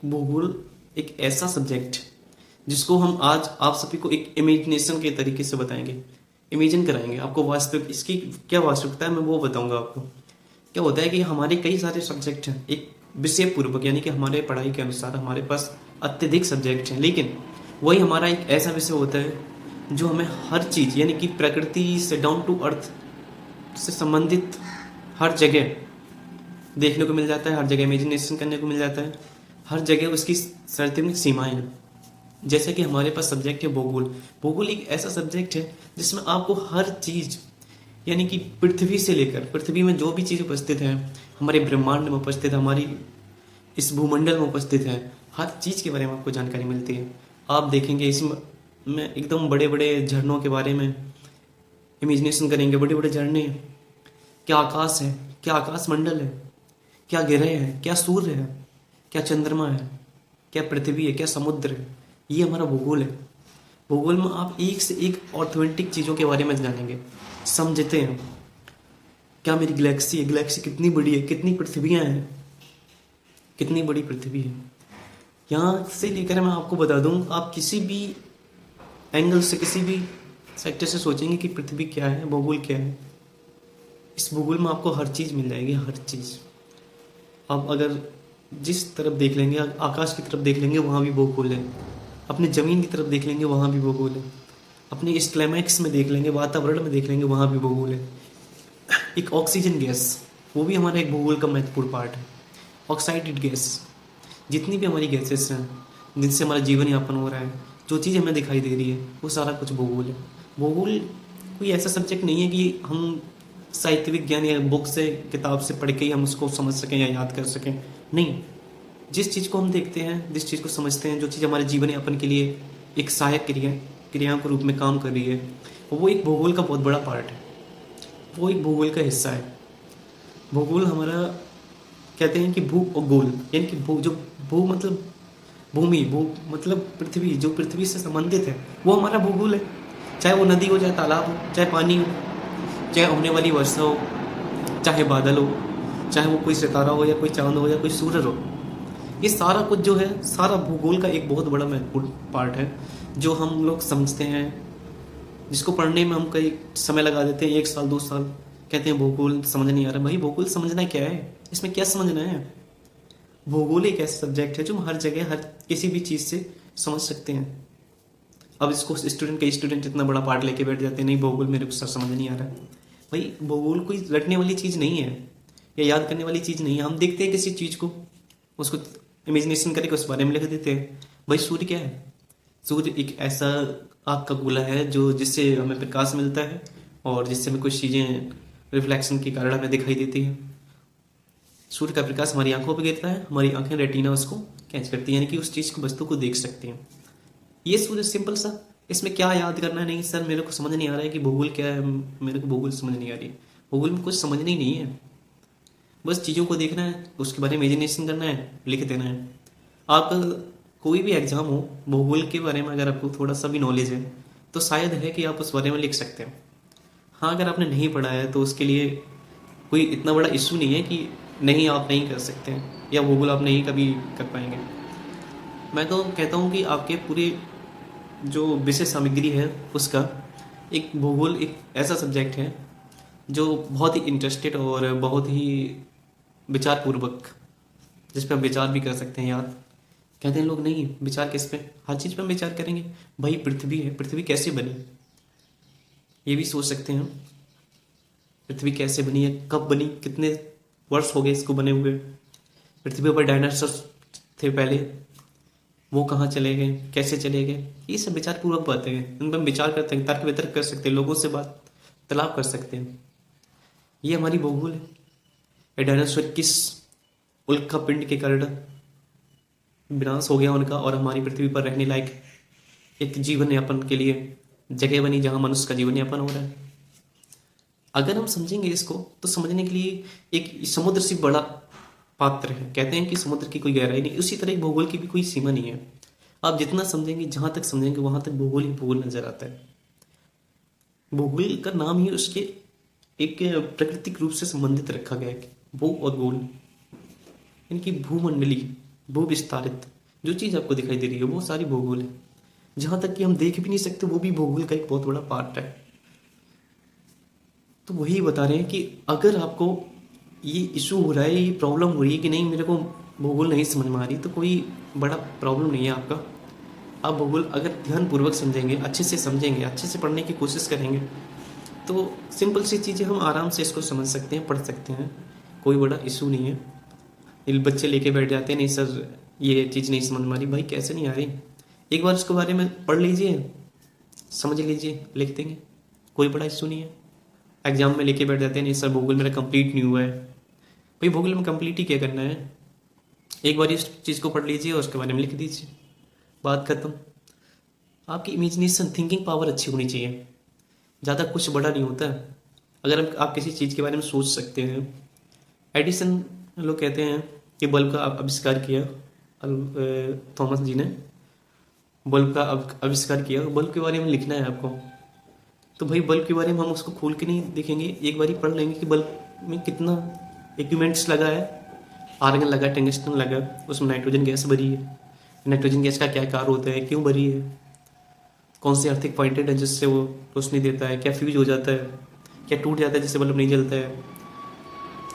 भूगोल एक ऐसा सब्जेक्ट जिसको हम आज आप सभी को एक इमेजिनेशन के तरीके से बताएंगे, इमेजिन कराएंगे आपको। वास्तविक इसकी क्या वास्तविकता है मैं वो बताऊंगा आपको। क्या होता है कि हमारे कई सारे सब्जेक्ट हैं एक विषय पूर्वक, यानी कि हमारे पढ़ाई के अनुसार हमारे पास अत्यधिक सब्जेक्ट हैं, लेकिन वही हमारा एक ऐसा विषय होता है जो हमें हर चीज़ यानी कि प्रकृति से डाउन टू अर्थ से संबंधित हर जगह देखने को मिल जाता है, हर जगह इमेजिनेशन करने को मिल जाता है, हर जगह उसकी सर्वनिक सीमाएं हैं। जैसे कि हमारे पास सब्जेक्ट है भूगोल। भूगोल एक ऐसा सब्जेक्ट है जिसमें आपको हर चीज़ यानी कि पृथ्वी से लेकर पृथ्वी में जो भी चीज़ उपस्थित है, हमारे ब्रह्मांड में उपस्थित है, हमारी इस भूमंडल में उपस्थित है, हर चीज़ के बारे में आपको जानकारी मिलती है। आप देखेंगे इसमें एकदम बड़े बड़े झरनों के बारे में इमेजिनेशन करेंगे। बड़े बड़े झरने, क्या आकाश है, क्या आकाश मंडल है, क्या ग्रह है, क्या सूर्य है, क्या चंद्रमा है, क्या पृथ्वी है, क्या समुद्र है। ये हमारा भूगोल है। भूगोल में आप एक से एक ऑर्थोमेटिक चीज़ों के बारे में जानेंगे, समझते हैं। क्या मेरी गैलेक्सी है, गैलेक्सी कितनी बड़ी है, कितनी पृथ्वियाँ हैं, कितनी बड़ी पृथ्वी है। यहाँ से लेकर मैं आपको बता दूँ, आप किसी भी एंगल से किसी भी सेक्टर से सोचेंगे कि पृथ्वी क्या है, भूगोल क्या है, इस भूगोल में आपको हर चीज़ मिल जाएगी, हर चीज़। आप अगर जिस तरफ देख लेंगे, आकाश की तरफ देख लेंगे, वहाँ भी भूगोल है। अपने ज़मीन की तरफ देख लेंगे, वहाँ भी भूगोल है। अपने इस क्लाइमैक्स में देख लेंगे, वातावरण में देख लेंगे, वहाँ भी भूगोल है। एक ऑक्सीजन गैस, वो भी हमारा एक भूगोल का महत्वपूर्ण पार्ट है। ऑक्साइडेड गैस, जितनी भी हमारी गैसेस हैं जिनसे हमारा जीवन यापन हो रहा है, जो चीज़ हमें दिखाई दे रही है, वो सारा कुछ भूगोल है। भूगोल कोई ऐसा सब्जेक्ट नहीं है कि हम साहित्य विज्ञान या बुक से किताब से पढ़ के ही हम उसको समझ सकें या याद कर सकें। नहीं, जिस चीज़ को हम देखते हैं, जिस चीज़ को समझते हैं, जो चीज़ हमारे जीवन यापन के लिए एक सहायक क्रियाओं के रूप में काम कर रही है, वो एक भूगोल का बहुत बड़ा पार्ट है, वो एक भूगोल का हिस्सा है। भूगोल हमारा, कहते हैं कि भू और गोल, यानी कि भू मतलब भूमि, भू मतलब पृथ्वी, जो पृथ्वी से संबंधित है वो हमारा भूगोल है। चाहे वो नदी हो, चाहे तालाब हो, चाहे पानी हो, चाहे होने वाली वर्षा हो, चाहे बादल हो, चाहे वो कोई सितारा हो या कोई चांद हो या कोई सूरज हो, ये सारा कुछ जो है, सारा भूगोल का एक बहुत बड़ा महत्वपूर्ण पार्ट है जो हम लोग समझते हैं, जिसको पढ़ने में हम कई समय लगा देते हैं, 1 साल 2 साल। कहते हैं भूगोल समझ नहीं आ रहा। भाई भूगोल समझना क्या है, इसमें क्या समझना है? भूगोल एक ऐसा सब्जेक्ट है जो हम हर जगह हर किसी भी चीज़ से समझ सकते हैं। अब इसको कई स्टूडेंट इतना बड़ा पार्ट लेके बैठ जाते हैं, नहीं भूगोल मेरे को सर समझ नहीं आ रहा है। भाई भूगोल कोई रटने वाली चीज़ नहीं है या याद करने वाली चीज़ नहीं है। हम देखते हैं किसी चीज़ को, उसको इमेजिनेशन करके उस बारे में लिख देते हैं। भाई सूर्य क्या है? सूर्य एक ऐसा आग का गोला है जो जिससे हमें प्रकाश मिलता है और जिससे हमें कुछ चीज़ें रिफ्लेक्शन के कारण हमें दिखाई देती हैं। सूर्य का प्रकाश हमारी आंखों पर गिरता है, हमारी आंखें रेटिना उसको कैच करती हैं, यानी कि उस चीज़ को, वस्तु को देख सकती हैं। ये सूर्य सिंपल सा, इसमें क्या याद करना है? नहीं सर मेरे को समझ नहीं आ रहा है कि भूगोल क्या है, मेरे को भूगोल समझ नहीं आ रही है। भूगोल में कुछ समझना ही नहीं है, बस चीज़ों को देखना है, उसके बारे में इमेजिनेशन करना है, लिख देना है। आप कोई भी एग्जाम हो, भूगोल के बारे में अगर आपको थोड़ा सा भी नॉलेज है तो शायद है कि आप उस बारे में लिख सकते हैं। हाँ, अगर आपने नहीं पढ़ा है तो उसके लिए कोई इतना बड़ा इशू नहीं है कि नहीं आप नहीं कर सकते हैं या भूगोल आप नहीं कभी कर पाएंगे। मैं तो कहता हूँ कि आपके पूरे जो विषय सामग्री है उसका एक भूगोल एक ऐसा सब्जेक्ट है जो बहुत ही इंटरेस्टेड और बहुत ही विचारपूर्वक, जिस पर हम विचार भी कर सकते हैं। याद कहते हैं लोग, नहीं विचार किस पे? हर चीज़ पे हम विचार करेंगे। भाई पृथ्वी है, पृथ्वी कैसे बनी ये भी सोच सकते हैं। पृथ्वी कैसे बनी है, कब बनी, कितने वर्ष हो गए इसको बने हुए। पृथ्वी पर डायनासोर थे पहले, वो कहाँ चले गए, कैसे चले गए, ये सब विचारपूर्वक बातें हैं। इन पर हम विचार करते हैं, तर्क वितर्क कर सकते हैं, लोगों से बात तलाब कर सकते हैं। ये हमारी भूगोल है। ये डायनासोर किस उल्का पिंड के कारण विनाश हो गया उनका और हमारी पृथ्वी पर रहने लायक एक जीवन यापन के लिए जगह बनी जहां मनुष्य का जीवन यापन हो रहा है। अगर हम समझेंगे इसको तो समझने के लिए एक समुद्र से बड़ा पात्र है। कहते हैं कि समुद्र की कोई गहराई नहीं, उसी तरह भूगोल की भी कोई सीमा नहीं है। आप जितना समझेंगे, जहां तक समझेंगे वहां तक भूगोल ही भूगोल नजर आता है। भूगोल का नाम ही उसके एक प्राकृतिक रूप से संबंधित रखा गया है, भू और गोल, इनकी भूमंडली भू विस्तारित जो चीज़ आपको दिखाई दे रही है वो सारी भूगोल है। जहाँ तक कि हम देख भी नहीं सकते वो भी भूगोल का एक बहुत बड़ा पार्ट है। तो वही बता रहे हैं कि अगर आपको ये इशू हो रहा है, ये प्रॉब्लम हो रही है कि नहीं मेरे को भूगोल नहीं समझ में आ रही, तो कोई बड़ा प्रॉब्लम नहीं है आपका। आप भूगोल अगर ध्यानपूर्वक समझेंगे, अच्छे से समझेंगे, अच्छे से पढ़ने की कोशिश करेंगे तो सिंपल सी चीज़ें हम आराम से इसको समझ सकते हैं, पढ़ सकते हैं, कोई बड़ा इशू नहीं है। ये बच्चे लेके बैठ जाते हैं, नहीं सर ये चीज़ नहीं समझ में आ रही, भाई कैसे नहीं आ रही, एक बार उसके बारे में पढ़ लीजिए, समझ लीजिए, लिख देंगे, कोई बड़ा इशू नहीं है। एग्जाम में लेके बैठ जाते हैं, नहीं सर भूगोल मेरा कंप्लीट नहीं हुआ है, भाई भूगोल में कंप्लीट ही क्या करना है, एक बार इस चीज़ को पढ़ लीजिए और उसके बारे में लिख दीजिए, बात खत्म। आपकी इमेजिनेशन थिंकिंग पावर अच्छी होनी चाहिए, ज़्यादा कुछ बड़ा नहीं होता। अगर आप किसी चीज़ के बारे में सोच सकते हैं, एडिसन लोग कहते हैं कि बल्ब का आविष्कार किया, थॉमस जी ने बल्ब का आविष्कार किया, बल्ब के बारे में लिखना है आपको, तो भाई बल्ब के बारे में हम उसको खोल के नहीं देखेंगे, एक बार ही पढ़ लेंगे कि बल्ब में कितना इक्विपमेंट्स लगा है, आर्गन लगा, टंगस्टन लगा, उसमें नाइट्रोजन गैस भरी है, नाइट्रोजन गैस का क्या कार्य होता है, क्यों भरी है, कौन से आर्थिक पॉइंटेड है जिससे वो रोशनी देता है, क्या फ्यूज हो जाता है, क्या टूट जाता है जिससे बल्ब नहीं जलता है।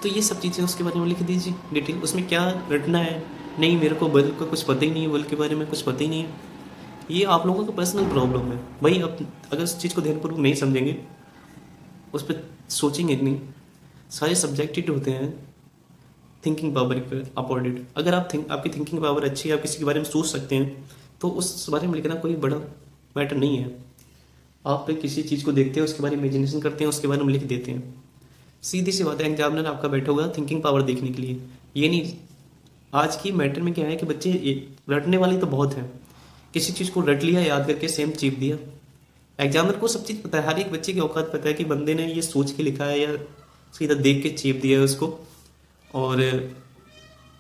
तो ये सब चीज़ें उसके बारे में लिख दीजिए डिटेल, उसमें क्या रटना है, नहीं मेरे को बल्ब का कुछ पता ही नहीं है, बल्ब के बारे में कुछ पता ही नहीं है, ये आप लोगों का पर्सनल प्रॉब्लम है। भाई अब अगर उस चीज़ को ध्यानपूर्वक नहीं समझेंगे, उस पर सोचेंगे नहीं, सारे सब्जेक्टिव होते हैं थिंकिंग पावर के अकॉर्डिंग। अगर आपकी थिंकिंग पावर अच्छी है, आप किसी के बारे में सोच सकते हैं, तो उस बारे में लिखना कोई बड़ा मैटर नहीं है। आप किसी चीज़ को देखते हैं, उसके बारे में इमेजिनेशन करते हैं, उसके बारे में लिख देते हैं, सीधी सी बात है। एग्जामिनर आपका बैठा होगा थिंकिंग पावर देखने के लिए, ये नहीं। आज की मैटर में क्या है कि बच्चे रटने वाले तो बहुत हैं, किसी चीज़ को रट लिया, याद करके सेम चीप दिया। एग्जामिनर को सब चीज़ पता है, हर एक बच्चे की औकात पता है कि बंदे ने ये सोच के लिखा है या सीधा देख के चीप दिया है उसको। और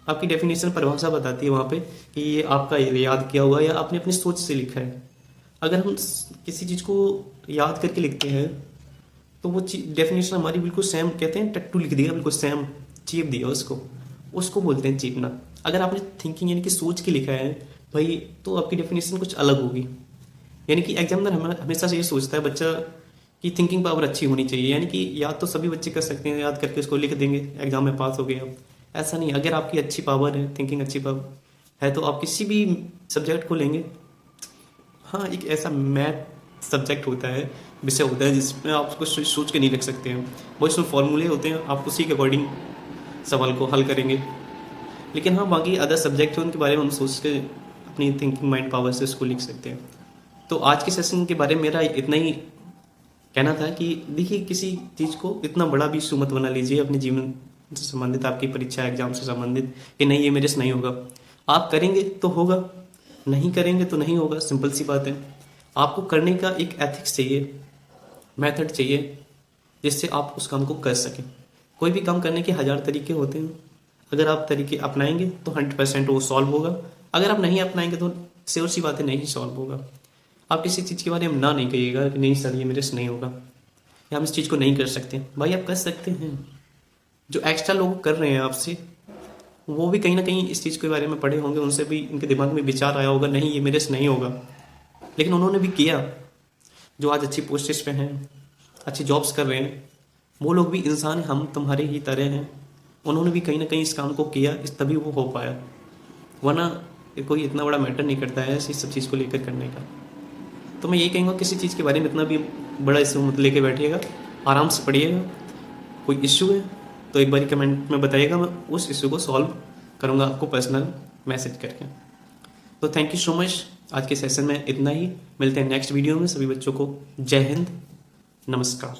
आपकी डेफिनेशन परिभाषा बताती है वहाँ पे कि ये आपका याद किया हुआ या आपने अपनी सोच से लिखा है। अगर हम किसी चीज़ को याद करके लिखते हैं तो वो डेफिनेशन हमारी बिल्कुल सेम, कहते हैं टट्टू लिख दिया, बिल्कुल सेम चीप दिया उसको बोलते हैं चीपना। अगर आपने थिंकिंग यानी कि सोच के लिखा है भाई, तो आपकी डेफिनेशन कुछ अलग होगी। यानी कि एग्जामिनर हमेशा से ये सोचता है बच्चा की थिंकिंग पावर अच्छी होनी चाहिए, यानी कि याद तो सभी बच्चे कर सकते हैं, याद करके उसको लिख देंगे, एग्जाम में पास हो गए। अब ऐसा नहीं, अगर आपकी अच्छी पावर है, थिंकिंग अच्छी पावर है, तो आप किसी भी सब्जेक्ट को लेंगे। हाँ, एक ऐसा मैथ सब्जेक्ट होता है, विषय होता है जिसमें आप उसको सोच के नहीं लिख सकते हैं, वो इसमें फॉर्मूले होते हैं, आप उसी के अकॉर्डिंग सवाल को हल करेंगे। लेकिन हाँ, बाकी अदर सब्जेक्ट है उनके बारे में हम सोच के अपनी थिंकिंग माइंड पावर से उसको लिख सकते हैं। तो आज के सेशन के बारे में मेरा इतना ही कहना था कि देखिए, किसी चीज़ को इतना बड़ा भी इशू मत बना लीजिए अपने जीवन से संबंधित, आपकी परीक्षा एग्जाम से संबंधित, कि नहीं ये मेरे से नहीं होगा। आप करेंगे तो होगा, नहीं करेंगे तो नहीं होगा, सिंपल सी बात है। आपको करने का एक एथिक्स चाहिए, मेथड चाहिए, जिससे आप उस काम को कर सकें। कोई भी काम करने के 1000 तरीके होते हैं, अगर आप तरीके अपनाएंगे तो 100% वो सॉल्व होगा, अगर आप नहीं अपनाएंगे तो श्योर सी बात है नहीं सॉल्व होगा। आप किसी चीज़ के बारे में ना नहीं कहिएगा कि नहीं सर ये मेरे से नहीं होगा या हम इस चीज़ को नहीं कर सकते। भाई आप कर सकते हैं, जो एक्स्ट्रा लोग कर रहे हैं आपसे, वो भी कहीं ना कहीं इस चीज़ के बारे में पढ़े होंगे, उनसे भी इनके दिमाग में विचार आया होगा नहीं ये मेरे से नहीं होगा, लेकिन उन्होंने भी किया। जो आज अच्छी पोस्टेज पे हैं, अच्छी जॉब्स कर रहे हैं, वो लोग भी इंसान, हम तुम्हारे ही तरह हैं, उन्होंने भी कहीं ना कहीं इस काम को किया, इस तभी वो हो पाया। वरना कोई इतना बड़ा मैटर नहीं करता है इस सब चीज़ को लेकर करने का। तो मैं यही कहूँगा किसी चीज़ के बारे में इतना भी बड़ा इशू मत लेके बैठिएगा, आराम से पढ़िएगा। कोई इशू है तो एक बार कमेंट में बताइएगा, मैं उस इशू को सॉल्व करूँगा आपको पर्सनल मैसेज करके। तो थैंक यू सो मच, आज के सेशन में इतना ही, मिलते हैं नेक्स्ट वीडियो में। सभी बच्चों को जय हिंद, नमस्कार।